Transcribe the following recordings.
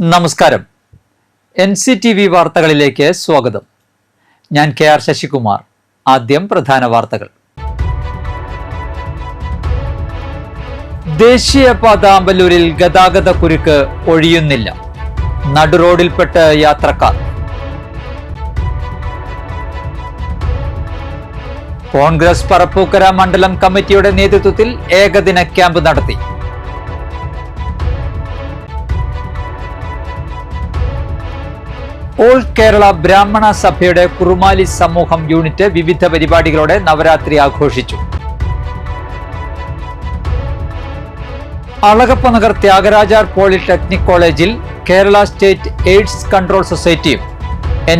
നമസ്കാരം. NCTV വാർത്തകളിലേക്ക് സ്വാഗതം. ഞാൻ KR ശശികുമാർ. ആദ്യം പ്രധാന വാർത്തകൾ. ദേശീയപാത ആമ്പല്ലൂരിൽ ഗതാഗത കുരുക്ക് ഒഴിയുന്നില്ല. നടുറോഡിൽപ്പെട്ട് യാത്രക്കാർ. കോൺഗ്രസ് പറപ്പൂക്കര മണ്ഡലം കമ്മിറ്റിയുടെ നേതൃത്വത്തിൽ ഏകദിന ക്യാമ്പ് നടത്തി. ഓൾ കേരള ബ്രാഹ്മണ സഭയുടെ കുറുമാലി സമൂഹം യൂണിറ്റ് വിവിധ പരിപാടികളോടെ നവരാത്രി ആഘോഷിച്ചു. അളഗപ്പനഗർ ത്യാഗരാജാർ പോളിടെക്നിക് കോളേജിൽ കേരള സ്റ്റേറ്റ് എയ്ഡ്സ് കൺട്രോൾ സൊസൈറ്റിയും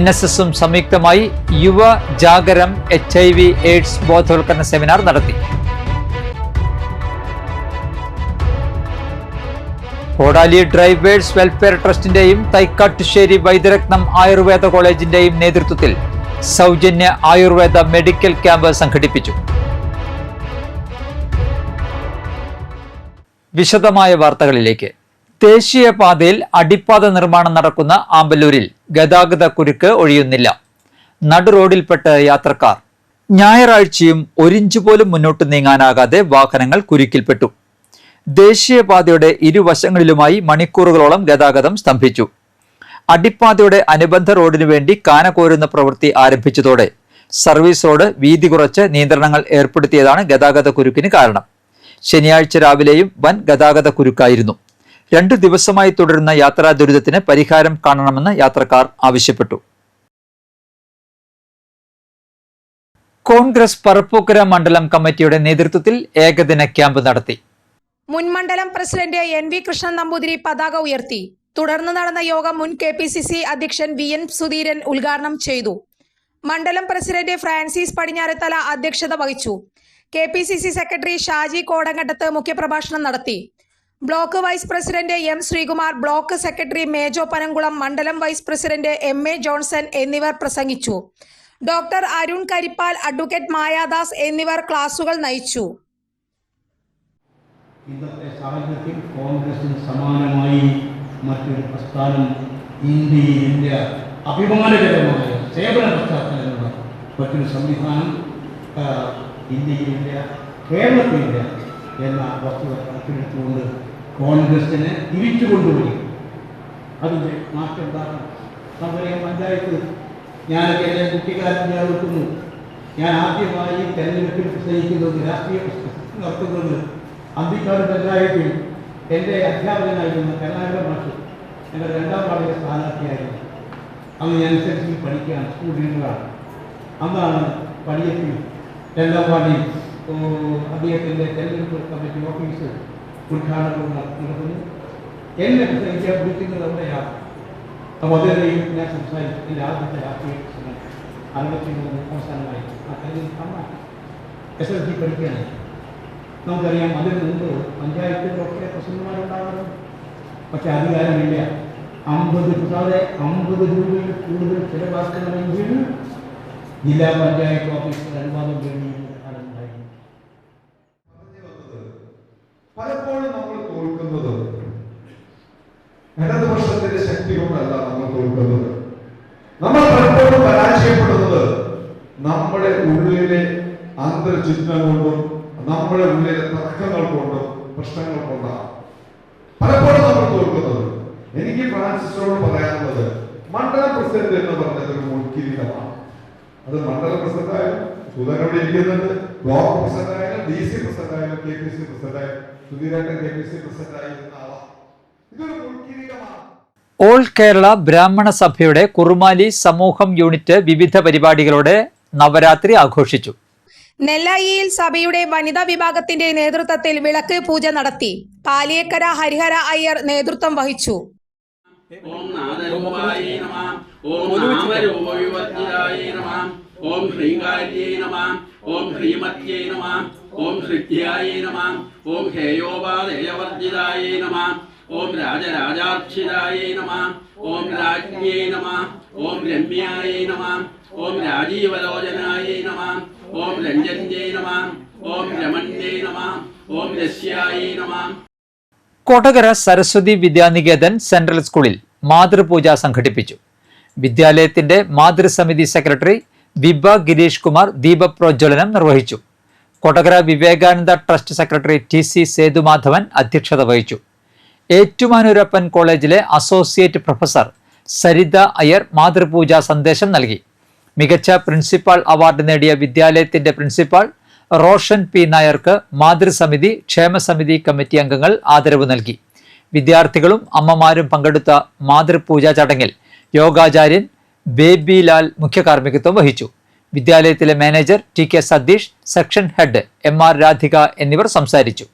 NSSും സംയുക്തമായി യുവ ജാഗരം HIV എയ്ഡ്സ് ബോധവൽക്കരണ സെമിനാർ നടത്തി. കോടാലി ഡ്രൈവേഴ്സ് വെൽഫെയർ ട്രസ്റ്റിന്റെയും തൈക്കാട്ടുശ്ശേരി വൈദ്യരത്നം ആയുർവേദ കോളേജിന്റെയും നേതൃത്വത്തിൽ സൗജന്യ ആയുർവേദ മെഡിക്കൽ ക്യാമ്പ് സംഘടിപ്പിച്ചു. വിശദമായ വാർത്തകളിലേക്ക്. ദേശീയപാതയിൽ അടിപ്പാത നിർമ്മാണം നടക്കുന്ന ആമ്പല്ലൂരിൽ ഗതാഗത കുരുക്ക് ഒഴിയുന്നില്ല. നടുറോഡിൽപ്പെട്ട് യാത്രക്കാർ. ഞായറാഴ്ചയും ഒരിഞ്ച് പോലും മുന്നോട്ട് നീങ്ങാനാകാതെ വാഹനങ്ങൾ കുരുക്കിൽപ്പെട്ടു. ദേശീയപാതയുടെ ഇരുവശങ്ങളിലുമായി മണിക്കൂറുകളോളം ഗതാഗതം സ്തംഭിച്ചു. അടിപ്പാതയുടെ അനുബന്ധ റോഡിനു വേണ്ടി കാന കോരുന്ന പ്രവൃത്തി ആരംഭിച്ചതോടെ സർവീസ് റോഡ് വീതി കുറച്ച് നിയന്ത്രണങ്ങൾ ഏർപ്പെടുത്തിയതാണ് ഗതാഗത കുരുക്കിന് കാരണം. ശനിയാഴ്ച രാവിലെയും വൻ ഗതാഗത കുരുക്കായിരുന്നു. 2 ദിവസമായി തുടരുന്ന യാത്രാ ദുരിതത്തിന് പരിഹാരം കാണണമെന്ന് യാത്രക്കാർ ആവശ്യപ്പെട്ടു. കോൺഗ്രസ് പറപ്പൂക്കര മണ്ഡലം കമ്മിറ്റിയുടെ നേതൃത്വത്തിൽ ഏകദിന ക്യാമ്പ് നടത്തി. മുൻ മണ്ഡലം പ്രസിഡന്റ് NV കൃഷ്ണൻ നമ്പൂതിരി പതാക ഉയർത്തി. തുടർന്ന് നടന്ന യോഗം മുൻ KPCC അധ്യക്ഷൻ VN സുധീരൻ ഉദ്ഘാടനം ചെയ്തു. മണ്ഡലം പ്രസിഡന്റ് ഫ്രാൻസിസ് പടിഞ്ഞാറത്തല അധ്യക്ഷത വഹിച്ചു. KPCC സെക്രട്ടറി ഷാജി കോടങ്കണ്ടത്ത് മുഖ്യപ്രഭാഷണം നടത്തി. Block vice president M Sreekumar, block secretary Mejo Panamkulam, മണ്ഡലം വൈസ് പ്രസിഡന്റ് MA ജോൺസൺ എന്നിവർ പ്രസംഗിച്ചു. ഡോക്ടർ അരുൺ കരിപ്പാൽ, അഡ്വക്കേറ്റ് മായാദാസ് എന്നിവർ ക്ലാസുകൾ നയിച്ചു. ഇന്നത്തെ സാഹചര്യത്തിൽ കോൺഗ്രസിന് സമാനമായി മറ്റൊരു പ്രസ്ഥാനം ഇന്ത്യയിലില്ല. അഭിമാനകരമായ സേവന പശ്ചാത്തലമുള്ള മറ്റൊരു സംവിധാനം ഇന്ത്യയിലില്ല, കേരളത്തിലില്ല എന്ന വസ്തുത കണക്കിലെടുത്തുകൊണ്ട് കോൺഗ്രസിനെ തിരിച്ചു കൊണ്ടുപോയി അതിൻ്റെ മാറ്റം ഉണ്ടാകണം. നമുക്കറിയാം, പഞ്ചായത്ത് ഞാനൊക്കെ എൻ്റെ കുട്ടിക്കാലത്ത് ഓർക്കുന്നു. ഞാൻ ആദ്യമായി തെരഞ്ഞെടുപ്പിൽ പ്രസംഗിക്കുന്നത്, രാഷ്ട്രീയ പ്രശ്നം നടത്തുന്നത് അന്തിക്കാട് പഞ്ചായത്തിൽ എൻ്റെ അധ്യാപകനായിരുന്ന കരുണാകരൻ മാഷ് ഞങ്ങളുടെ 2ാം വാർഡിലെ സ്ഥാനാർത്ഥിയായിരുന്നു. അന്ന് ഞാൻ SSLC പഠിക്കുകയാണ്, സ്കൂൾ ലീഡറാണ്. അന്നാണ് പടിയത്തിൽ 2ാം വാർഡിൽ അദ്ദേഹത്തിൻ്റെ തെരഞ്ഞെടുപ്പ് കമ്മിറ്റി ഓഫീസ് ഉദ്ഘാടനം നടത്തുന്നു. എന്നെ പ്രസംഗിക്കാൻ വിളിക്കുന്നത് അവിടെയാണ്. അപ്പോൾ അതിനെയും ഞാൻ സംസാരിച്ചു. എൻ്റെ ആദ്യത്തെ രാഷ്ട്രീയ പ്രശ്നം 63 അവസാനമായി ആ തെരഞ്ഞെടുപ്പ് അമ്മ SSLC പഠിക്കുകയാണ്. നമുക്കറിയാം, അതിന് മുമ്പ് പഞ്ചായത്തിലൊക്കെ പ്രസിഡന്റുമാരുണ്ടാകുന്നു. പക്ഷെ അധികാരമില്ല. 50 രൂപയിൽ കൂടുതൽ ചിലവാക്കണമെങ്കിൽ ജില്ലാ പഞ്ചായത്ത് ഓഫീസിൽ അനുവാദം വേണ്ടിയിട്ടുണ്ടായിരുന്നു. പലപ്പോഴും നമ്മൾ തോൽക്കുന്നത് ഇടതുപക്ഷത്തിന്റെ ശക്തി കൊണ്ടല്ല. നമ്മൾ തോൽക്കുന്നത്, നമ്മൾ പലപ്പോഴും പരാജയപ്പെടുന്നത് നമ്മുടെ ഉള്ളിലെ അന്തർചിന്തനം കൊണ്ടും നമ്മുടെ ഉള്ളിലെ തർക്കങ്ങൾ കൊണ്ടും പ്രശ്നങ്ങൾ കൊണ്ടാണ് പലപ്പോഴും നമ്മൾ തോൽക്കുന്നത്. എനിക്ക് ഫ്രാൻസിസിനോട് പറയാനുള്ളത്, മണ്ഡലം പ്രസിഡന്റ് എന്ന് പറഞ്ഞത് ഒരു മുൻകിരീടമാണ്. അത് മണ്ഡലം പ്രസിഡന്റ് ആയാലും, സുധനോട് ഇരിക്കുന്നുണ്ട്, ബ്ലോക്ക് പ്രസിഡന്റ് ആയാലും, DC പ്രസിഡന്റ് ആയാലും, KPC പ്രസിഡന്റ് ആയാലും, സുധീരേട്ടൻ KPC പ്രസിഡന്റ് ആയിരുന്ന ആളാണ്. ഇതൊരു മുൻകിരീടമാണ്. ഓൾ കേരള ബ്രാഹ്മണ സഭയുടെ കുറുമാലി സമൂഹം യൂണിറ്റ് വിവിധ പരിപാടികളോടെ നവരാത്രി ആഘോഷിച്ചു. നെല്ലായിയിൽ സഭയുടെ വനിതാ വിഭാഗത്തിന്റെ നേതൃത്വത്തിൽ വിളക്ക് പൂജ നടത്തി. പാലിയേക്കര ഹരിഹര അയ്യർ നേതൃത്വം വഹിച്ചു. ഓം നാദരൂപായേ നമഃ, ഓം നാമരൂപവിവർജിതായേ നമഃ, ഓം ശ്രീകാര്യേ നമഃ, ഓം ശ്രീമത്യേ നമഃ, ഓം ശ്രീധ്യായേ നമഃ, ഓം ഹേയോപാദേയവർജിതായേ നമഃ, ഓം രാജരാജാർച്ചിതായേ നമഃ, ഓം രാജ്ഞേ നമഃ, ഓം രമ്യായേ നമഃ, ഓം രാജീവലോചനായേ നമഃ, ഓം രഞ്ജന്യേ നമഃ, ഓം രമണ്യേ നമഃ, ഓം രസ്യായേ നമഃ. കൊടകര സരസ്വതി വിദ്യാനികേതൻ സെൻട്രൽ സ്കൂളിൽ മാതൃപൂജ സംഘടിപ്പിച്ചു. വിദ്യാലയത്തിന്റെ മാതൃസമിതി സെക്രട്ടറി വിഭ ഗിരീഷ് കുമാർ ദീപപ്രോജ്വലനം നിർവഹിച്ചു. Kodakara Vivekananda trust secretary TC Sethumadhavan അധ്യക്ഷത വഹിച്ചു. ഏറ്റുമാനൂരപ്പൻ കോളേജിലെ അസോസിയേറ്റ് പ്രൊഫസർ സരിത അയ്യർ മാതൃപൂജ സന്ദേശം നൽകി. മികച്ച പ്രിൻസിപ്പാൾ അവാർഡ് നേടിയ വിദ്യാലയത്തിന്റെ പ്രിൻസിപ്പാൾ റോഷൻ P. നായർക്ക് മാതൃസമിതി ക്ഷേമസമിതി കമ്മിറ്റി അംഗങ്ങൾ ആദരവ് നൽകി. വിദ്യാർത്ഥികളും അമ്മമാരും പങ്കെടുത്ത മാതൃപൂജാ ചടങ്ങിൽ യോഗാചാര്യൻ ബേബി ലാൽ മുഖ്യ കാർമ്മികത്വം വഹിച്ചു. വിദ്യാലയത്തിലെ manager TK Satheesh, section head MR Radhika എന്നിവർ സംസാരിച്ചു.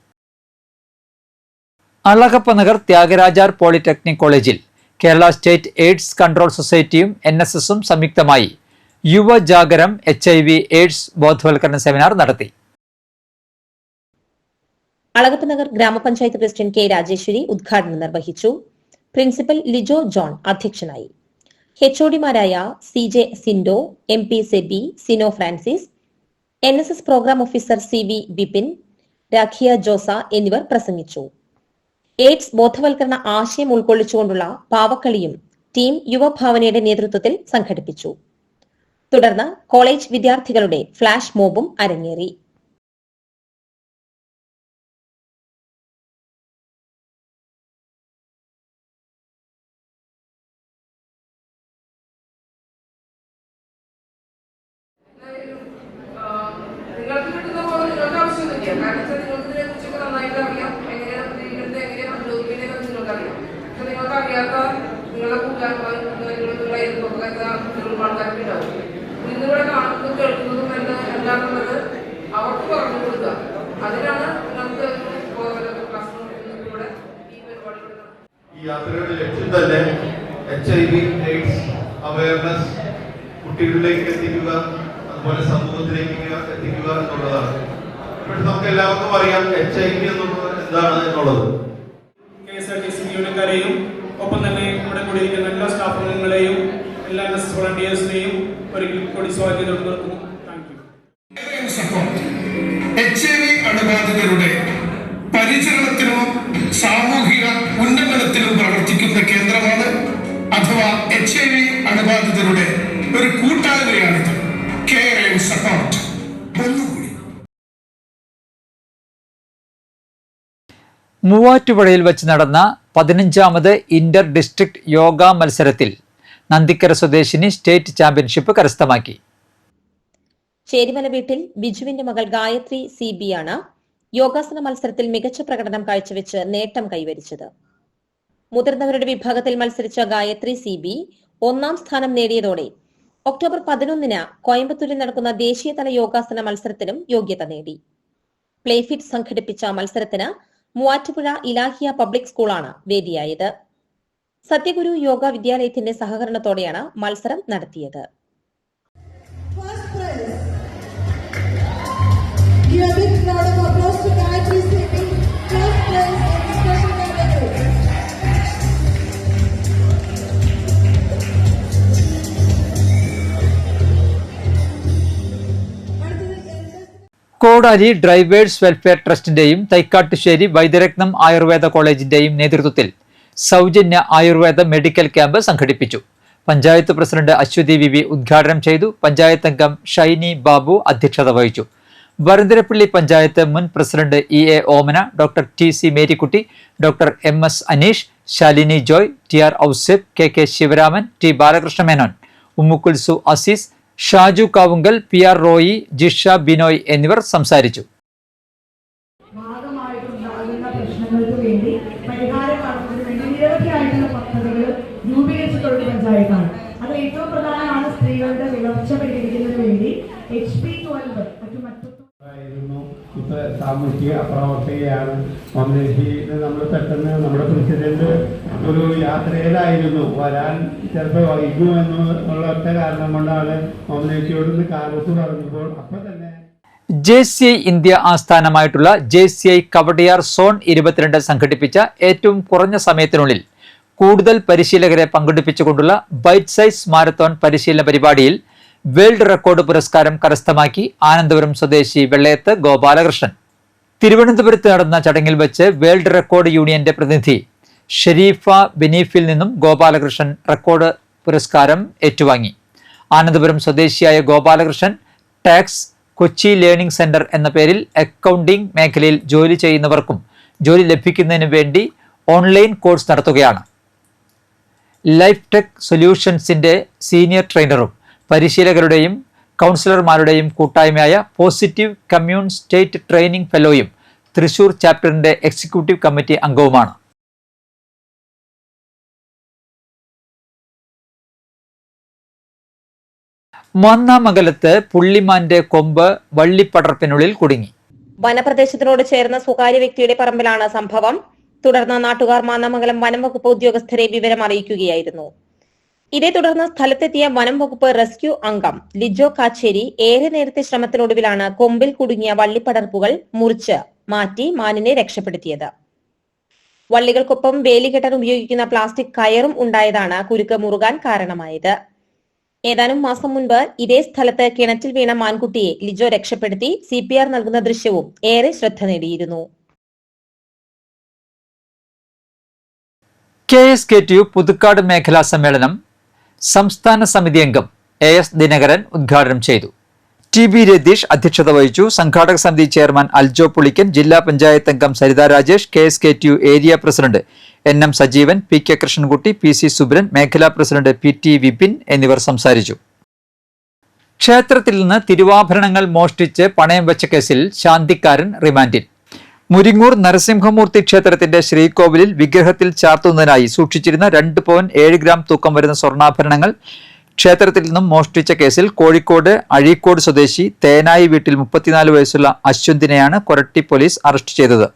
അളഗപ്പ നഗർ ത്യാഗരാജാർ പോളിടെക്നിക് കോളേജിൽ കേരള സ്റ്റേറ്റ് എയ്ഡ്സ് കൺട്രോൾ സൊസൈറ്റിയും NSSഉം സംയുക്തമായി യുവജാഗരം HIV/AIDS ബോധവൽക്കരണ സെമിനാർ നടത്തി. അളഗപ്പ നഗർ ഗ്രാമപഞ്ചായത്ത് പ്രസിഡന്റ് K. രാജേശ്വരി ഉദ്ഘാടനം നിർവഹിച്ചു. പ്രിൻസിപ്പൽ ലിജോ ജോൺ അധ്യക്ഷനായി. HODമാരായ CJ Sindo, MP Sebi, Sino Francis, NSS programme officer CV Bipin, Rakhiya ജോസ എന്നിവർ പ്രസംഗിച്ചു. എയ്ഡ്സ് ബോധവൽക്കരണ ആശയം ഉൾക്കൊള്ളിച്ചുകൊണ്ടുള്ള പാവക്കളിയും ടീം യുവഭാവനയുടെ നേതൃത്വത്തിൽ സംഘടിപ്പിച്ചു. തുടർന്ന് കോളേജ് വിദ്യാർത്ഥികളുടെ ഫ്ലാഷ് മോബും അരങ്ങേറി. നിങ്ങൾക്ക് കിട്ടുന്ന പോലെ നിങ്ങൾക്ക് ആവശ്യമൊന്നുമില്ല. കാരണം വെച്ചാൽ നിങ്ങൾക്ക് ഇതിനെ കുറിച്ചൊക്കെ നന്നായിട്ട് അറിയാം. എങ്ങനെയാണ് എങ്ങനെയാണ് ജോലിയിലേക്ക് നിങ്ങൾക്ക് അറിയാം. പക്ഷെ നിങ്ങൾക്ക് അറിയാത്ത നിങ്ങളുടെ കൂട്ടുകാരന്മാർ നിങ്ങളുടെ ആൾക്കാരൊക്കെ ഉണ്ടാവും. ഇന്നിവിടെ കാണുന്നതും കേൾക്കുന്നതും എന്താണെന്നുള്ളത് അവർക്ക് പറഞ്ഞു കൊടുക്കുക. അതിനാണ് നമുക്ക് ക്ലാസ്സിലൂടെ ഈ പരിപാടികൾ. ഈ യാത്രയുടെ ലക്ഷ്യം തന്നെ HIV/AIDS അവയർനെസ് കുട്ടികളിലേക്ക് എത്തിക്കുക, അതുപോലെ സമൂഹത്തിലേക്ക് എത്തിക്കുക എന്നുള്ളതാണ്. ഇപ്പോൾ നമുക്ക് എല്ലാവർക്കും അറിയാം HIV എന്നുള്ളത് എന്താണ് എന്നുള്ളത്. KSRTC ജീവനക്കാരെയും ഒപ്പം തന്നെ ഇവിടെ കൂടിയിരിക്കുന്ന എല്ലാ സ്റ്റാഫ് അംഗങ്ങളെയും എല്ലാ NSS വോളണ്ടിയേഴ്സിനെയും ഒരിക്കൽ കൂടി സ്വാഗതം നിർത്തുന്നു. HIV അണുബാധിതരുടെ പരിചരണത്തിനും സാമൂഹിക ഉന്നമനത്തിനും പ്രവർത്തിക്കുന്ന കേന്ദ്രമാണ് അഥവാ HIV അണുബാധിതരുടെ ഒരു കൂട്ടായ്മയാണിത്. Care and support. മൂവാറ്റുപുഴയിൽ വെച്ച് നടന്ന 15ാമത് ഇന്റർ ഡിസ്ട്രിക്ട് യോഗ മത്സരത്തിൽ നന്ദിക്കര സ്വദേശിനി സ്റ്റേറ്റ് ചാമ്പ്യൻഷിപ്പ് കരസ്ഥമാക്കി. ചേരിമല വീട്ടിൽ ബിജുവിന്റെ മകൾ ഗായത്രി CB ആണ് യോഗാസന മത്സരത്തിൽ മികച്ച പ്രകടനം കാഴ്ചവെച്ച് നേട്ടം കൈവരിച്ചത്. മുതിർന്നവരുടെ വിഭാഗത്തിൽ മത്സരിച്ച ഗായത്രി CB 1ാം സ്ഥാനം നേടിയതോടെ ഒക്ടോബർ 11-ന് കോയമ്പത്തൂരിൽ നടക്കുന്ന ദേശീയതല യോഗാസന മത്സരത്തിനും യോഗ്യത നേടി. പ്ലേഫിറ്റ് സംഘടിപ്പിച്ച മത്സരത്തിന് മൂവാറ്റുപുഴ ഇലാഹിയ പബ്ലിക് സ്കൂളാണ് വേദിയായത്. സത്യഗുരു യോഗ വിദ്യാലയത്തിന്റെ സഹകരണത്തോടെയാണ് മത്സരം നടത്തിയത്. കോടാലി ഡ്രൈവേഴ്സ് വെൽഫെയർ ട്രസ്റ്റിന്റെയും തൈക്കാട്ടുശ്ശേരി വൈദ്യരത്നം ആയുർവേദ കോളേജിന്റെയും നേതൃത്വത്തിൽ സൗജന്യ ആയുർവേദ മെഡിക്കൽ ക്യാമ്പ് സംഘടിപ്പിച്ചു. പഞ്ചായത്ത് പ്രസിഡന്റ് അശ്വതി വിവി ഉദ്ഘാടനം ചെയ്തു. പഞ്ചായത്ത് അംഗം ഷൈനി ബാബു അധ്യക്ഷത വഹിച്ചു. വരന്തരപ്പള്ളി പഞ്ചായത്ത് മുൻ president EA Omana, doctor TC Marykutty, doctor MS Aneesh, Shalini Joy, TR Ouseph, KK Sivaraman, T Balakrishna Menon, Ummukulsu Azeez, Shaju Kavungal, PR Roy, Jisha Binoy എന്നിവർ സംസാരിച്ചു. ഭാഗമായിട്ടുണ്ടാകുന്ന പ്രശ്നങ്ങൾക്ക് വേണ്ടി പരിഹാരം കാണുന്നതിന് വേണ്ടി നിരവധിയായിട്ടുള്ള പദ്ധതികൾ രൂപീകരിച്ചിട്ടുള്ള പഞ്ചായത്താണ്. അത് ഏറ്റവും പ്രധാനമാണ് സ്ത്രീകളുടെ വിളർച്ച പരിഹരിക്കുന്നതിന് വേണ്ടി HP12 ഇപ്പൊ സാമൂഹിക പ്രവർത്തകയാണ് മമതേശിയിൽ. നമ്മൾ പെട്ടെന്ന് നമ്മുടെ പ്രസിഡന്റ് ഒരു യാത്രയിലായിരുന്നു, വരാൻ ചിലപ്പോൾ വൈകും എന്നുള്ള ഒറ്റ കാരണം കൊണ്ടാണ് മമതേശിയോട് കാലത്ത് പറഞ്ഞപ്പോൾ അപ്പൊ തന്നെ JCI ഇന്ത്യ ആസ്ഥാനമായിട്ടുള്ള JCI കവടിയാർ സോൺ 22 സംഘടിപ്പിച്ച ഏറ്റവും കുറഞ്ഞ സമയത്തിനുള്ളിൽ കൂടുതൽ പരിശീലകരെ പങ്കെടുപ്പിച്ചുകൊണ്ടുള്ള ബൈറ്റ് സൈസ് മാരത്തോൺ പരിശീലന പരിപാടിയിൽ വേൾഡ് റെക്കോർഡ് പുരസ്കാരം കരസ്ഥമാക്കി ആനന്ദപുരം സ്വദേശി വെള്ളയത്ത് ഗോപാലകൃഷ്ണൻ. തിരുവനന്തപുരത്ത് നടന്ന ചടങ്ങിൽ വെച്ച് വേൾഡ് റെക്കോർഡ് യൂണിയന്റെ പ്രതിനിധി ഷെരീഫ ബെനീഫിൽ നിന്നും ഗോപാലകൃഷ്ണൻ റെക്കോർഡ് പുരസ്കാരം ഏറ്റുവാങ്ങി. ആനന്ദപുരം സ്വദേശിയായ Gopalakrishnan tax Kochi learning centre എന്ന പേരിൽ അക്കൗണ്ടിംഗ് മേഖലയിൽ ജോലി ചെയ്യുന്നവർക്കും ജോലി ലഭിക്കുന്നതിന് വേണ്ടി ഓൺലൈൻ കോഴ്സ് നടത്തുകയാണ്. ലൈഫ് ടെക് സൊല്യൂഷൻസിന്റെ സീനിയർ ട്രെയിനറും പരിശീലകരുടെയും കൗൺസിലർമാരുടെയും കൂട്ടായ്മയായ പോസിറ്റീവ് കമ്മ്യൂൺ സ്റ്റേറ്റ് ട്രെയിനിംഗ് ഫെലോയും തൃശൂർ ചാപ്റ്ററിന്റെ എക്സിക്യൂട്ടീവ് കമ്മിറ്റി അംഗവുമാണ്. മന്നാമംഗലത്ത് പുള്ളിമാന്റെ കൊമ്പ് വള്ളിപ്പടർപ്പിനുള്ളിൽ കുടുങ്ങി. വനപ്രദേശത്തിനോട് ചേർന്ന സ്വകാര്യ വ്യക്തിയുടെ പറമ്പിലാണ് സംഭവം. തുടർന്ന് നാട്ടുകാർ മാന്നാമംഗലം വനം വകുപ്പ് ഉദ്യോഗസ്ഥരെ വിവരം അറിയിക്കുകയായിരുന്നു. ഇതേ തുടർന്ന് സ്ഥലത്തെത്തിയ വനം വകുപ്പ് റെസ്ക്യൂ അംഗം ലിജോ കാച്ചേരി ഏറെ നേരത്തെ ശ്രമത്തിനൊടുവിലാണ് കൊമ്പിൽ കുടുങ്ങിയ വള്ളിപ്പടർപ്പുകൾ മുറിച്ച് മാറ്റി മാനിനെ രക്ഷപ്പെടുത്തിയത്. വള്ളികൾക്കൊപ്പം വേലി കെട്ടാൻ ഉപയോഗിക്കുന്ന പ്ലാസ്റ്റിക് കയറും ഉണ്ടായതാണ് കുരുക്ക് മുറുകാൻ കാരണമായത്. ഏതാനും മാസം മുൻപ് ഇതേ സ്ഥലത്ത് കിണറ്റിൽ വീണ മാൻകുട്ടിയെ ലിജോ രക്ഷപ്പെടുത്തി CPR നൽകുന്ന ദൃശ്യവും ഏറെ ശ്രദ്ധ നേടിയിരുന്നു. KSKTU പുതുക്കാട് മേഖലാ സമ്മേളനം സംസ്ഥാന സമിതി അംഗം AS ദിനകരൻ ഉദ്ഘാടനം ചെയ്തു. TB രതീഷ് അധ്യക്ഷത വഹിച്ചു. സംഘാടക സമിതി ചെയർമാൻ അൽജോ പുളിക്കൻ, ജില്ലാ പഞ്ചായത്ത് അംഗം Saritha Rajesh, KSKTU area president NM Sajeevan, PK Krishnankutty, PC Subran, മേഖലാ പ്രസിഡന്റ് PT വിപിൻ എന്നിവർ സംസാരിച്ചു. ക്ഷേത്രത്തിൽ നിന്ന് തിരുവാഭരണങ്ങൾ മോഷ്ടിച്ച് പണയം വെച്ച കേസിൽ ശാന്തിക്കാരൻ റിമാൻഡിൽ. മുരിങ്ങൂർ നരസിംഹമൂർത്തി ക്ഷേത്രത്തിന്റെ ശ്രീകോവിലിൽ വിഗ്രഹത്തിൽ ചാർത്തുന്നതിനായി സൂക്ഷിച്ചിരുന്ന 2 പവൻ 7 ഗ്രാം തൂക്കം വരുന്ന സ്വർണ്ണാഭരണങ്ങൾ ക്ഷേത്രത്തിൽ നിന്നും മോഷ്ടിച്ച കേസിൽ കോഴിക്കോട് അഴീക്കോട് സ്വദേശി തേനായി വീട്ടിൽ 34 വയസ്സുള്ള അശ്വന്തിനെയാണ് കൊരട്ടി പോലീസ് അറസ്റ്റ് ചെയ്തത്.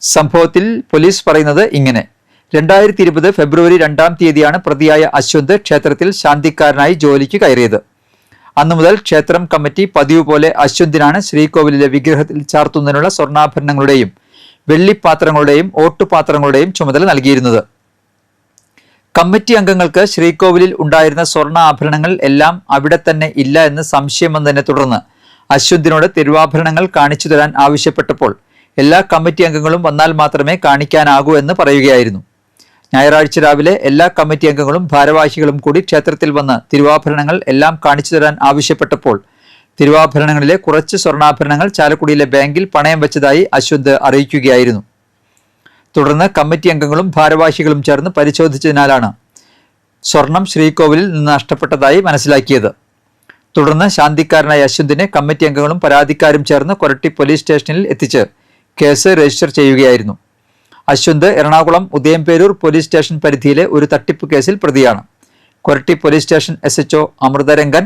സംഭവത്തിൽ പോലീസ് പറയുന്നത് ഇങ്ങനെ: 2020 ഫെബ്രുവരി 2-ാം തീയതിയാണ് പ്രതിയായ അശ്വന്ത് ക്ഷേത്രത്തിൽ ശാന്തിക്കാരനായി ജോലിക്ക് കയറിയത്. അന്നു മുതൽ ക്ഷേത്രം കമ്മിറ്റി പതിവ് പോലെ അശ്വന്തിനാണ് ശ്രീകോവിലിലെ വിഗ്രഹത്തിൽ ചാർത്തുന്നതിനുള്ള സ്വർണ്ണാഭരണങ്ങളുടെയും വെള്ളിപ്പാത്രങ്ങളുടെയും ഓട്ടുപാത്രങ്ങളുടെയും ചുമതല നൽകിയിരുന്നത്. കമ്മിറ്റി അംഗങ്ങൾക്ക് ശ്രീകോവിലിൽ ഉണ്ടായിരുന്ന സ്വർണ്ണ ആഭരണങ്ങൾ എല്ലാം അവിടെ തന്നെ ഇല്ല എന്ന് സംശയം വന്നതിനെ തുടർന്ന് അശ്വന്തിനോട് തിരുവാഭരണങ്ങൾ കാണിച്ചു തരാൻ ആവശ്യപ്പെട്ടപ്പോൾ എല്ലാ കമ്മിറ്റി അംഗങ്ങളും വന്നാൽ മാത്രമേ കാണിക്കാനാകൂ എന്ന് പറയുകയായിരുന്നു. ഞായറാഴ്ച രാവിലെ എല്ലാ കമ്മിറ്റി അംഗങ്ങളും ഭാരവാഹികളും കൂടി ക്ഷേത്രത്തിൽ വന്ന് തിരുവാഭരണങ്ങൾ എല്ലാം കാണിച്ചു തരാൻ ആവശ്യപ്പെട്ടപ്പോൾ തിരുവാഭരണങ്ങളിലെ കുറച്ച് സ്വർണ്ണാഭരണങ്ങൾ ചാലക്കുടിയിലെ ബാങ്കിൽ പണയം വെച്ചതായി അശ്വന്ത് അറിയിക്കുകയായിരുന്നു. തുടർന്ന് കമ്മിറ്റി അംഗങ്ങളും ഭാരവാഹികളും ചേർന്ന് പരിശോധിച്ചതിനാലാണ് സ്വർണം ശ്രീകോവിലിൽ നിന്ന് നഷ്ടപ്പെട്ടതായി മനസ്സിലാക്കിയത്. തുടർന്ന് ശാന്തിക്കാരനായ അശ്വന്തിനെ കമ്മിറ്റി അംഗങ്ങളും പരാതിക്കാരും ചേർന്ന് കൊരട്ടി പോലീസ് സ്റ്റേഷനിൽ എത്തിച്ച് കേസ് രജിസ്റ്റർ ചെയ്യുകയായിരുന്നു. അശ്വന്ത് എറണാകുളം ഉദയംപേരൂർ പോലീസ് സ്റ്റേഷൻ പരിധിയിലെ ഒരു തട്ടിപ്പ് കേസിൽ പ്രതിയാണ്. Koratty police station SHO Amrutharangan,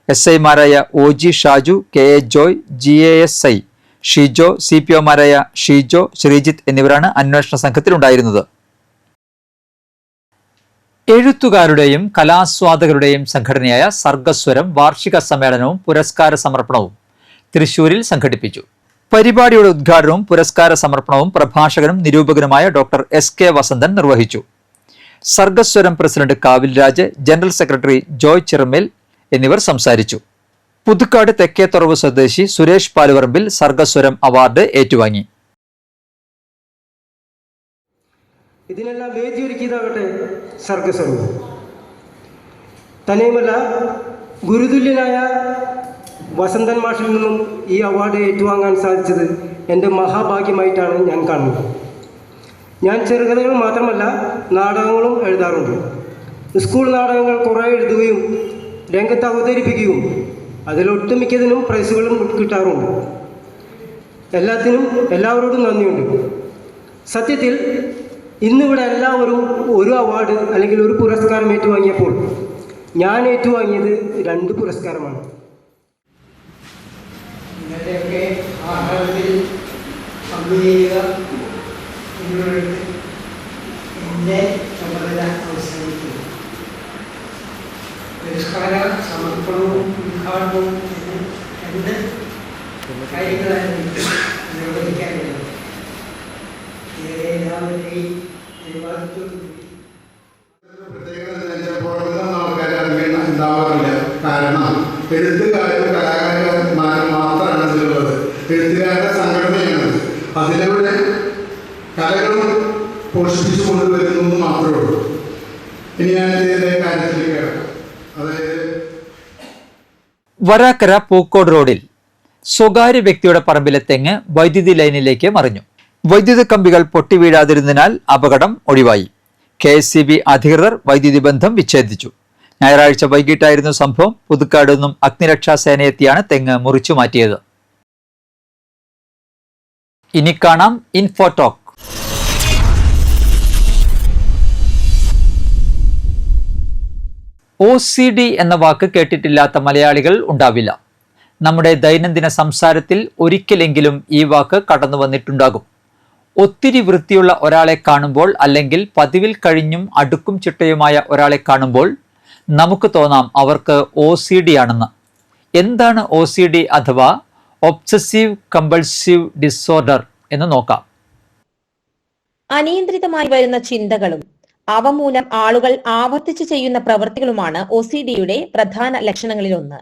SI-മാരായ OG Shaju, KA Joy, GASI Shijo, CPO-മാരായ ഷിജോ, ശ്രീജിത്ത് എന്നിവരാണ് അന്വേഷണ സംഘത്തിലുണ്ടായിരുന്നത്. എഴുത്തുകാരുടെയും കലാസ്വാദകരുടെയും സംഘടനയായ സർഗസ്വരം വാർഷിക സമ്മേളനവും പുരസ്കാര സമർപ്പണവും തൃശൂരിൽ സംഘടിപ്പിച്ചു. പരിപാടിയുടെ ഉദ്ഘാടനവും പുരസ്കാര സമർപ്പണവും പ്രഭാഷകനും നിരൂപകനുമായ ഡോക്ടർ SK വസന്തൻ നിർവഹിച്ചു. സർഗസ്വരം പ്രസിഡന്റ് കാവിൽ രാജ്, ജനറൽ സെക്രട്ടറി ജോയ് ചിറമേൽ എന്നിവർ സംസാരിച്ചു. പുതുക്കാട് തെക്കേത്തുറവ് സ്വദേശി സുരേഷ് പാലുവറമ്പിൽ സർഗസ്വരം അവാർഡ് ഏറ്റുവാങ്ങി. ഇതിനെല്ലാം വേദിയൊരുക്കിയതാകട്ടെ സർഗസ്വരം. തന്നെയുമല്ല, ഗുരുതുല്യനായ വസന്തൻ മാഷിൽ നിന്നും ഈ അവാർഡ് ഏറ്റുവാങ്ങാൻ സാധിച്ചത് എൻ്റെ മഹാഭാഗ്യമായിട്ടാണ് ഞാൻ കാണുന്നത്. ഞാൻ ചെറുകഥകൾ മാത്രമല്ല നാടകങ്ങളും എഴുതാറുണ്ട്. സ്കൂൾ നാടകങ്ങൾ കുറേ എഴുതുകയും രംഗത്ത് അവതരിപ്പിക്കുകയും അതിലൊട്ടുമിക്കതിനും പ്രൈസുകളും കിട്ടാറുണ്ട്. എല്ലാവരോടും നന്ദിയുണ്ട്. സത്യത്തിൽ ഇന്നിവിടെ എല്ലാവരും ഒരു അവാർഡ് അല്ലെങ്കിൽ ഒരു പുരസ്കാരം ഏറ്റുവാങ്ങിയപ്പോൾ ഞാൻ ഏറ്റുവാങ്ങിയത് 2 പുരസ്കാരമാണ്. നിങ്ങളുടെയൊക്കെ ആഹാരത്തിൽ പങ്കുചെയ്യുക എന്നുള്ളത് എൻ്റെ ചുമതല അവസാനിക്കുന്നു. പുരസ്കാര സമർപ്പണവും ഉദ്ഘാടനവും എന്ന് 2 കാര്യങ്ങളാണ് നിർവഹിക്കാനുള്ളത്. എല്ലാവരുടെയും ഉണ്ടാവാറില്ല. കാരണം എഴുത്തുകാരും കലാകാരന്മാരും മാത്രമാണ് ഇതിലുള്ളത്. എഴുത്തുകാരുടെ സംഘടനയാണ്. അതിലൂടെ കലകളും പോഷിപ്പിച്ചു കൊണ്ടുവരുന്നു. വരാക്കര പൂക്കോട് റോഡിൽ സ്വകാര്യ വ്യക്തിയുടെ പറമ്പിലെ തെങ്ങ് വൈദ്യുതി ലൈനിലേക്ക് മറിഞ്ഞു. വൈദ്യുത കമ്പികൾ പൊട്ടിവീഴാതിരുന്നതിനാൽ അപകടം ഒഴിവായി. KSCB അധികൃതർ വൈദ്യുതി ബന്ധം വിച്ഛേദിച്ചു. ഞായറാഴ്ച വൈകിട്ടായിരുന്നു സംഭവം. പുതുക്കാട് നിന്നും അഗ്നിരക്ഷാ സേനയെത്തിയാണ് തെങ്ങ് മുറിച്ചു മാറ്റിയത്. ഇനി കാണാം ഇൻഫോടോക്ക്. OCD എന്ന വാക്ക് കേട്ടിട്ടില്ലാത്ത മലയാളികൾ ഉണ്ടാവില്ല. നമ്മുടെ ദൈനംദിന സംസാരത്തിൽ ഒരിക്കലെങ്കിലും ഈ വാക്ക് കടന്നു വന്നിട്ടുണ്ടാകും. ഒത്തിരി വൃത്തിയുള്ള ഒരാളെ കാണുമ്പോൾ അല്ലെങ്കിൽ പതിവിൽ കഴിഞ്ഞും അടുക്കും ചിട്ടയുമായ ഒരാളെ കാണുമ്പോൾ നമുക്ക് തോന്നാം അവർക്ക് OCD ആണെന്ന്. എന്താണ് OCD അഥവാ ഒബ്സസീവ് കമ്പൾസീവ് ഡിസോർഡർ എന്ന് നോക്കാം. അനിയന്ത്രിതമായി വരുന്ന ചിന്തകളും അവ മൂലം ആളുകൾ ആവർത്തിച്ച് ചെയ്യുന്ന പ്രവൃത്തികളുമാണ് OCDയുടെ പ്രധാന ലക്ഷണങ്ങളിലൊന്ന്.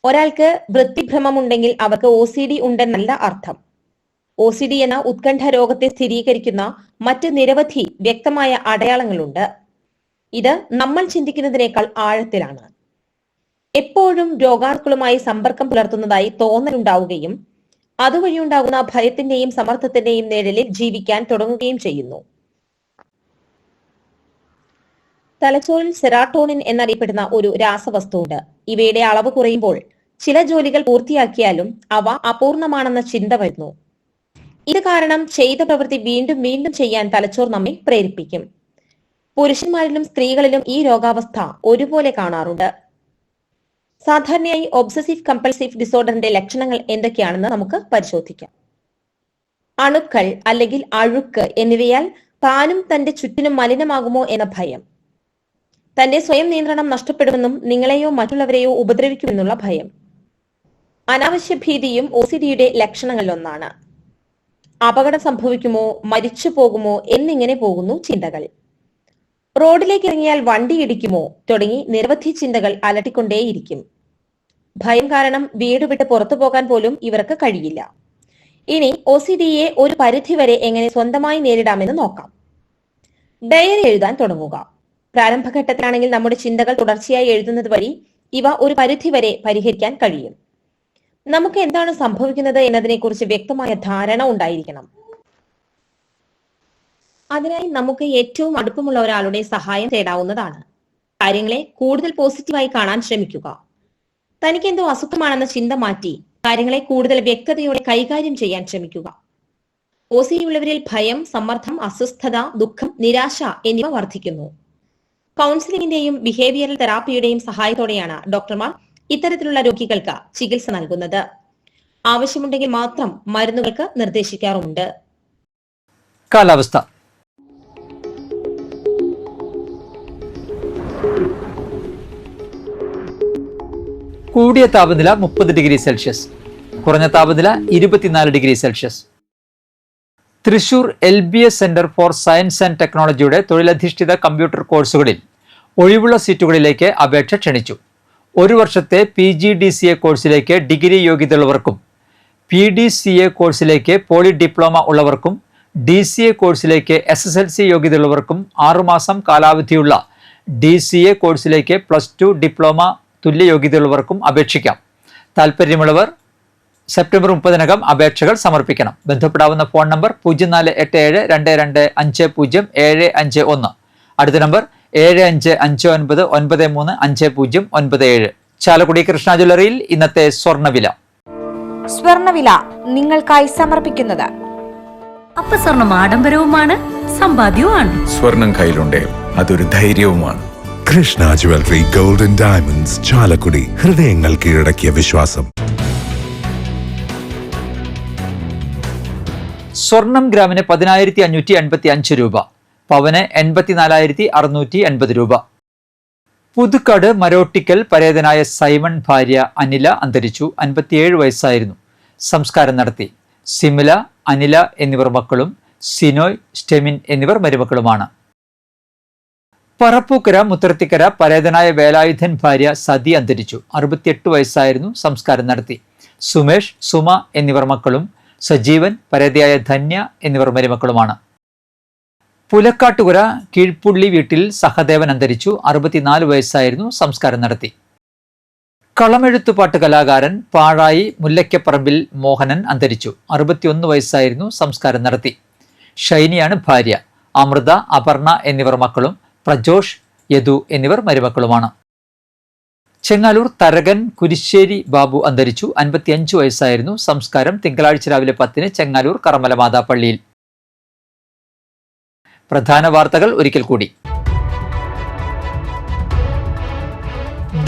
ഒരാൾക്ക് വൃത്തിഭ്രമമുണ്ടെങ്കിൽ അവർക്ക് OCD ഉണ്ടെന്നല്ല അർത്ഥം. OCD എന്ന ഉത്കണ്ഠ രോഗത്തെ സ്ഥിരീകരിക്കുന്ന മറ്റ് നിരവധി വ്യക്തമായ അടയാളങ്ങളുണ്ട്. ഇത് നമ്മൾ ചിന്തിക്കുന്നതിനേക്കാൾ ആഴത്തിലാണ്. എപ്പോഴും രോഗാണുക്കളുമായി സമ്പർക്കം പുലർത്തുന്നതായി തോന്നലുണ്ടാവുകയും അതുവഴിയുണ്ടാകുന്ന ഭയത്തിന്റെയും സമ്മർദ്ദത്തിന്റെയും നിഴലിൽ ജീവിക്കാൻ തുടങ്ങുകയും ചെയ്യുന്നു. തലച്ചോറിൽ സെറാട്ടോണിൻ എന്നറിയപ്പെടുന്ന ഒരു രാസവസ്തുവുണ്ട്. ഇവയുടെ അളവ് കുറയുമ്പോൾ ചില ജോലികൾ പൂർത്തിയാക്കിയാലും അവ അപൂർണമാണെന്ന ചിന്ത വരുന്നു. ഇത് കാരണം ചെയ്ത പ്രവൃത്തി വീണ്ടും വീണ്ടും ചെയ്യാൻ തലച്ചോർ നമ്മെ പ്രേരിപ്പിക്കും. പുരുഷന്മാരിലും സ്ത്രീകളിലും ഈ രോഗാവസ്ഥ ഒരുപോലെ കാണാറുണ്ട്. സാധാരണയായി ഒബ്സസീവ് കമ്പൾസീവ് ഡിസോർഡറിന്റെ ലക്ഷണങ്ങൾ എന്തൊക്കെയാണെന്ന് നമുക്ക് പരിശോധിക്കാം. അണുക്കൾ അല്ലെങ്കിൽ അഴുക്ക് എന്നിവയാൽ താനും തന്റെ ചുറ്റിനും മലിനമാകുമോ എന്ന ഭയം, തന്റെ സ്വയം നിയന്ത്രണം നഷ്ടപ്പെടുമെന്നും നിങ്ങളെയോ മറ്റുള്ളവരെയോ ഉപദ്രവിക്കുമെന്നുള്ള ഭയം, അനാവശ്യ ഭീതിയും OCDയുടെ ലക്ഷണങ്ങളിലൊന്നാണ്. അപകടം സംഭവിക്കുമോ, മരിച്ചു പോകുമോ എന്നിങ്ങനെ പോകുന്നു ചിന്തകൾ. റോഡിലേക്ക് ഇറങ്ങിയാൽ വണ്ടി ഇടിക്കുമോ തുടങ്ങി നിരവധി ചിന്തകൾ അലട്ടിക്കൊണ്ടേയിരിക്കും. ഭയം കാരണം വീട് വിട്ട് പുറത്തു പോകാൻ പോലും ഇവർക്ക് കഴിയില്ല. ഇനി OCDയെ ഒരു പരിധിവരെ എങ്ങനെ സ്വന്തമായി നേരിടാമെന്ന് നോക്കാം. ഡയറി എഴുതാൻ തുടങ്ങുക. പ്രാരംഭഘട്ടത്തിലാണെങ്കിൽ നമ്മുടെ ചിന്തകൾ തുടർച്ചയായി എഴുതുന്നത് വഴി ഇവ ഒരു പരിധിവരെ പരിഹരിക്കാൻ കഴിയും. നമുക്ക് എന്താണ് സംഭവിക്കുന്നത് എന്നതിനെക്കുറിച്ച് വ്യക്തമായ ധാരണ ഉണ്ടായിരിക്കണം. അതിനായി നമുക്ക് ഏറ്റവും അടുപ്പമുള്ള ഒരാളുടെ സഹായം തേടാവുന്നതാണ്. കാര്യങ്ങളെ കൂടുതൽ പോസിറ്റീവായി കാണാൻ ശ്രമിക്കുക. തനിക്ക് എന്തോ അസുഖമാണെന്ന ചിന്ത മാറ്റി കാര്യങ്ങളെ കൂടുതൽ വ്യക്തതയോടെ കൈകാര്യം ചെയ്യാൻ ശ്രമിക്കുക. OCD ഉള്ളവരിൽ ഭയം, സമ്മർദ്ദം, അസ്വസ്ഥത, ദുഃഖം, നിരാശ എന്നിവ വർദ്ധിക്കുന്നു. കൗൺസിലിംഗിന്റെയും ബിഹേവിയറൽ തെറാപ്പിയുടെയും സഹായത്തോടെയാണ് ഡോക്ടർമാർ ഇത്തരത്തിലുള്ള രോഗികൾക്ക് ചികിത്സ നൽകുന്നത്. ആവശ്യമുണ്ടെങ്കിൽ മാത്രം മരുന്നുകൾക്ക് നിർദ്ദേശിക്കാറുമുണ്ട്. കാലാവസ്ഥ. കൂടിയ താപനില 30 ഡിഗ്രി സെൽഷ്യസ്, കുറഞ്ഞ താപനില 24 degree Celsius. Thrissur LBS centre for science and ടെക്നോളജിയുടെ തൊഴിലധിഷ്ഠിത കമ്പ്യൂട്ടർ കോഴ്സുകളിൽ ഒഴിവുള്ള സീറ്റുകളിലേക്ക് അപേക്ഷ ക്ഷണിച്ചു. ഒരു വർഷത്തെ PGDCA കോഴ്സിലേക്ക് ഡിഗ്രി യോഗ്യതയുള്ളവർക്കും PDCA കോഴ്സിലേക്ക് പോളി ഡിപ്ലോമ ഉള്ളവർക്കും DCA കോഴ്സിലേക്ക് SSLC യോഗ്യതയുള്ളവർക്കും 6 മാസം കാലാവധിയുള്ള DCA കോഴ്സിലേക്ക് +2 ഡിപ്ലോമ തുല്യ യോഗ്യതയുള്ളവർക്കും അപേക്ഷിക്കാം. താൽപ്പര്യമുള്ളവർ സെപ്റ്റംബർ 30-നകം അപേക്ഷകൾ സമർപ്പിക്കണം. ബന്ധപ്പെടാവുന്ന ഫോൺ നമ്പർ 048722507551. അടുത്ത നമ്പർ 7559935097. ചാലക്കുടി കൃഷ്ണ ജ്വല്ലറിയിൽ ഇന്നത്തെ സ്വർണ്ണവില. സ്വർണ്ണവില നിങ്ങൾക്കായി സമർപ്പിക്കുന്നത് അപ്പസ്വർണം ആഡംബരവുമാണ്, സമ്പാദ്യവുമാണ്. സ്വർണം കയ്യിലുണ്ടേ അതൊരു ധൈര്യവുമാണ്. Krishna jewellery gold and diamonds, Chalakudy. ഹൃദയങ്ങൾ കീഴടക്കിയ വിശ്വാസം. സ്വർണം ഗ്രാമിന് 10,585 രൂപ, പവന് 84,680 രൂപ. പുതുക്കാട് മരോട്ടിക്കൽ പരേതനായ സൈമൺ ഭാര്യ അനില അന്തരിച്ചു. 57 വയസ്സായിരുന്നു. സംസ്കാരം നടത്തി. സിമില, അനില എന്നിവർ മക്കളും സിനോയ്, സ്റ്റെമിൻ എന്നിവർ മരുമക്കളുമാണ്. പറപ്പൂക്കര മുത്തറത്തിക്കര പരേതനായ വേലായുധൻ ഭാര്യ സതി അന്തരിച്ചു. 68 വയസ്സായിരുന്നു. സംസ്കാരം നടത്തി. സുമേഷ്, സുമ എന്നിവർ മക്കളും സജീവൻ, പരേതയായ ധന്യ എന്നിവർ മരുമക്കളുമാണ്. പുലക്കാട്ടുകര കീഴ്പുള്ളി വീട്ടിൽ സഹദേവൻ അന്തരിച്ചു. 64 വയസ്സായിരുന്നു. സംസ്കാരം നടത്തി. കളമെഴുത്തുപാട്ട് കലാകാരൻ പാഴായി മുല്ലയ്ക്കപ്പറമ്പിൽ മോഹനൻ അന്തരിച്ചു. 61 വയസ്സായിരുന്നു. സംസ്കാരം നടത്തി. ഷൈനിയാണ് ഭാര്യ. അമൃത, അപർണ എന്നിവർ മക്കളും പ്രജോഷ്, യദു എന്നിവർ മരുമക്കളുമാണ്. ചെങ്ങാലൂർ തരകൻ കുരിശ്ശേരി ബാബു അന്തരിച്ചു. 55 വയസ്സായിരുന്നു. സംസ്കാരം തിങ്കളാഴ്ച രാവിലെ 10 ചെങ്ങാലൂർ കർമ്മല മാതാ പള്ളിയിൽ. പ്രധാന വാർത്തകൾ ഒരിക്കൽ കൂടി.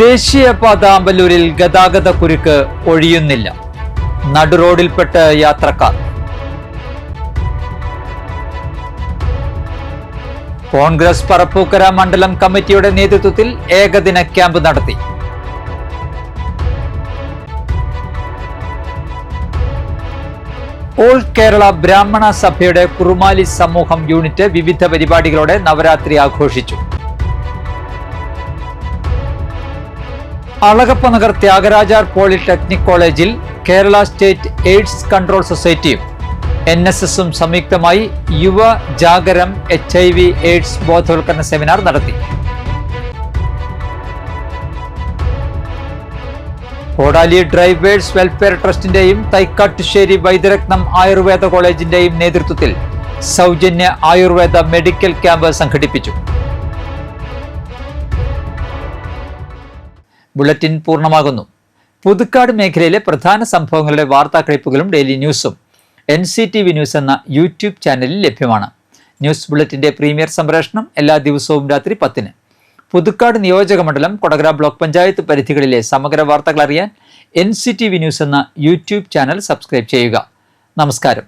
ദേശീയപാത ആമ്പല്ലൂരിൽ ഗതാഗത കുരുക്ക് ഒഴിയുന്നില്ല. നടുറോഡിൽപ്പെട്ട് യാത്രക്കാർ. കോൺഗ്രസ് പറപ്പൂക്കര മണ്ഡലം കമ്മിറ്റിയുടെ നേതൃത്വത്തിൽ ഏകദിന ക്യാമ്പ് നടത്തി. ഓൾ കേരള ബ്രാഹ്മണ സഭയുടെ കുറുമാലി സമൂഹം യൂണിറ്റ് വിവിധ പരിപാടികളോടെ നവരാത്രി ആഘോഷിച്ചു. അളഗപ്പനഗർ ത്യാഗരാജാർ പോളിടെക്നിക് കോളേജിൽ കേരള സ്റ്റേറ്റ് എയ്ഡ്സ് കൺട്രോൾ സൊസൈറ്റിയും NSSും സംയുക്തമായി യുവ ജാഗരം HIV എയ്ഡ്സ് ബോധവൽക്കരണ സെമിനാർ നടത്തി. കോടാലി ഡ്രൈവേഴ്സ് വെൽഫെയർ ട്രസ്റ്റിന്റെയും തൈക്കാട്ടുശ്ശേരി വൈദ്യരത്നം ആയുർവേദ കോളേജിന്റെയും നേതൃത്വത്തിൽ സൗജന്യ ആയുർവേദ മെഡിക്കൽ ക്യാമ്പ് സംഘടിപ്പിച്ചു. ബുള്ളറ്റിൻ പൂർണ്ണമാകുന്നു. പുതുക്കാട് മേഖലയിലെ പ്രധാന സംഭവങ്ങളുടെ വാർത്താ ക്ലിപ്പുകളും ഡെയിലി ന്യൂസും NCTV ന്യൂസ് എന്ന യൂട്യൂബ് ചാനലിൽ ലഭ്യമാണ്. ന്യൂസ് ബുള്ളറ്റിന്റെ പ്രീമിയർ സംപ്രേഷണം എല്ലാ ദിവസവും രാത്രി 10-ന്. പുതുക്കാട് നിയോജക മണ്ഡലം, കൊടകര ബ്ലോക്ക് പഞ്ചായത്ത് പരിധികളിലെ സമഗ്ര വാർത്തകൾ അറിയാൻ NCTV ന്യൂസ് എന്ന യൂട്യൂബ് ചാനൽ സബ്സ്ക്രൈബ് ചെയ്യുക. നമസ്കാരം.